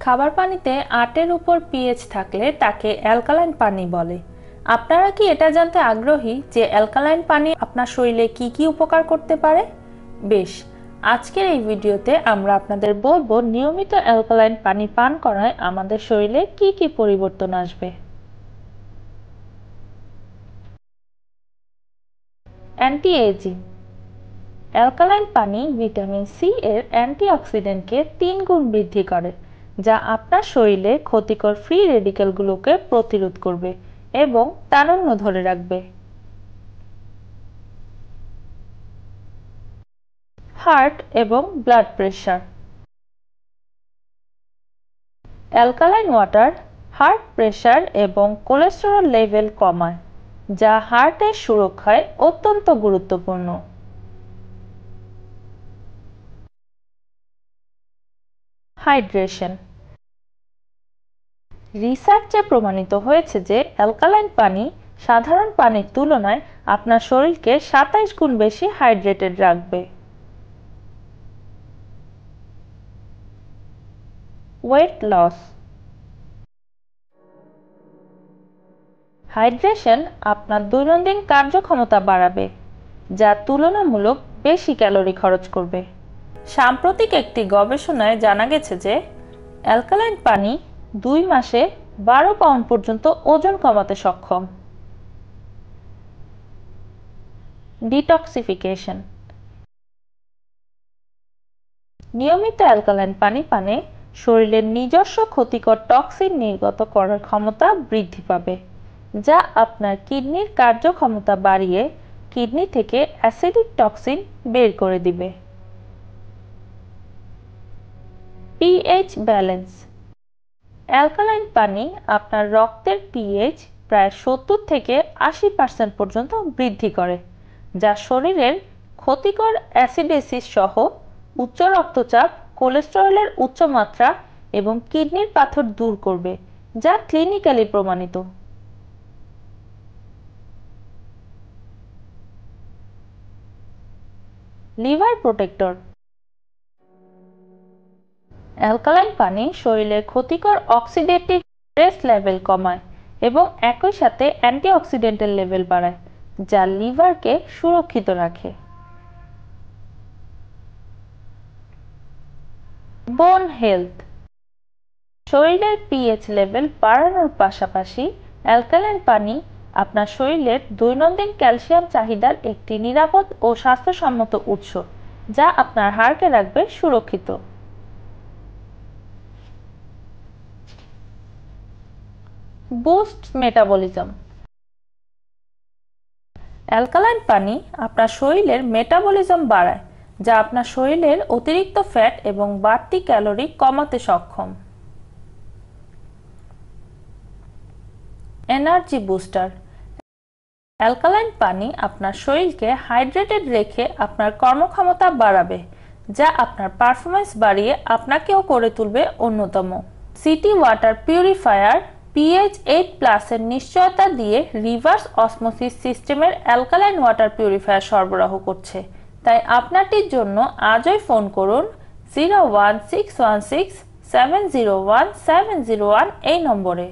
খাবার পানিতে 8-এর উপর পিএইচ থাকলে তাকে অ্যালকালাইন পানি বলে। আপনারা কি এটা জানতে আগ্রহী যে অ্যালকালাইন পানি আপনার শরীরে কি কি উপকার করতে পারে? বেশ, আজকের এই ভিডিওতে আমরা আপনাদের বলবো নিয়মিত অ্যালকালাইন পানি পান করায় আমাদের শরীরে কি কি পরিবর্তন আসবে। Anti ageing. অ্যালকালাইন পানি ভিটামিন সি এর অ্যান্টিঅক্সিডেন্টকে 3 গুণ বৃদ্ধি করে, যা আপনার শরীরে ক্ষতিকর ফ্রি রেডিক্যালগুলোকে প্রতিরোধ করবে এবং তারুণ্য ধরে রাখবে। হার্ট এবং blood pressure. Alkaline water heart pressure এবং কোলেস্টেরল লেভেল কমায়, যা হার্টের সুরক্ষায় অত্যন্ত গুরুত্বপূর্ণ। হাইড্রেশন। রিসার্চে প্রমাণিত হয়েছে যে অ্যালকালাইন পানি সাধারণ পানির তুলনায় আপনার শরীরকে 27 গুণ বেশি হাইড্রেটেড রাখবে। Weight loss. হাইড্রেশন আপনার দৈনন্দিন কার্যক্ষমতা বাড়াবে, যা তুলনামূলক বেশি ক্যালোরি খরচ করবে। সাম্প্রতিক একটি গবেষণায় জানা গেছে যে অ্যালকালাইন পানি 2 মাসে 12 পাউন্ড পর্যন্ত ওজন কমাতে সক্ষম। ডিটক্সিফিকেশন। নিয়মিত অ্যালকালাইন পানি পানে শরীরের নিজস্ব ক্ষতিকর টক্সিন নির্গত করার ক্ষমতা বৃদ্ধি পাবে, যা আপনার কিডনির কার্যক্ষমতা বাড়িয়ে কিডনি থেকে অ্যাসিডিক টক্সিন বের করে দিবে। PH balance. অ্যালকালাইন পানি আপনার রক্তের পিএইচ প্রায় 70 থেকে 80% পর্যন্ত বৃদ্ধি করে, যা শরীরের ক্ষতিকর অ্যাসিডেসিস সহ উচ্চ রক্তচাপ, কোলেস্টেরলের উচ্চ মাত্রা এবং কিডনির পাথর দূর করবে, যা ক্লিনিক্যালি প্রমাণিত। Liver protector. অ্যালকালাইন পানি শরীরের ক্ষতিকর অক্সিডেটিভ স্ট্রেস লেভেল কমায় এবং একই সাথে অ্যান্টিঅক্সিডেন্টের লেভেল বাড়ায়, যা লিভারকে সুরক্ষিত রাখে। বোন হেলথ। শরীরের পিএইচ লেভেল বাড়ানোর পাশাপাশি অ্যালকালাইন পানি আপনার শরীরের দৈনন্দিন ক্যালসিয়াম চাহিদার একটি নিরাপদ ও স্বাস্থ্যসম্মত উৎস, যা আপনার হাড়কে রাখবে সুরক্ষিত। Boost metabolism. অ্যালকালাইন পানি আপনার শরীরের মেটাবলিজম বাড়ায়, যা আপনার শরীরের অতিরিক্ত ফ্যাট এবং বাড়তি ক্যালোরি কমাতে সক্ষম। Energy booster. অ্যালকালাইন পানি আপনার শরীরকে হাইড্রেটেড রেখে আপনার কর্মক্ষমতা বাড়াবে, যা আপনার পারফরম্যান্স বাড়িয়ে আপনাকেও করে তুলবে অন্যতম। সিটি ওয়াটার পিউরিফায়ার পিএইচ 8+ এর নিশ্চয়তা দিয়ে রিভার্স অসমোসিস সিস্টেমের অ্যালকালাইন ওয়াটার পিউরিফায়ার সরবরাহ করছে, তাই আপনারটির জন্য আজই ফোন করুন 01616 701 701 এই নম্বরে।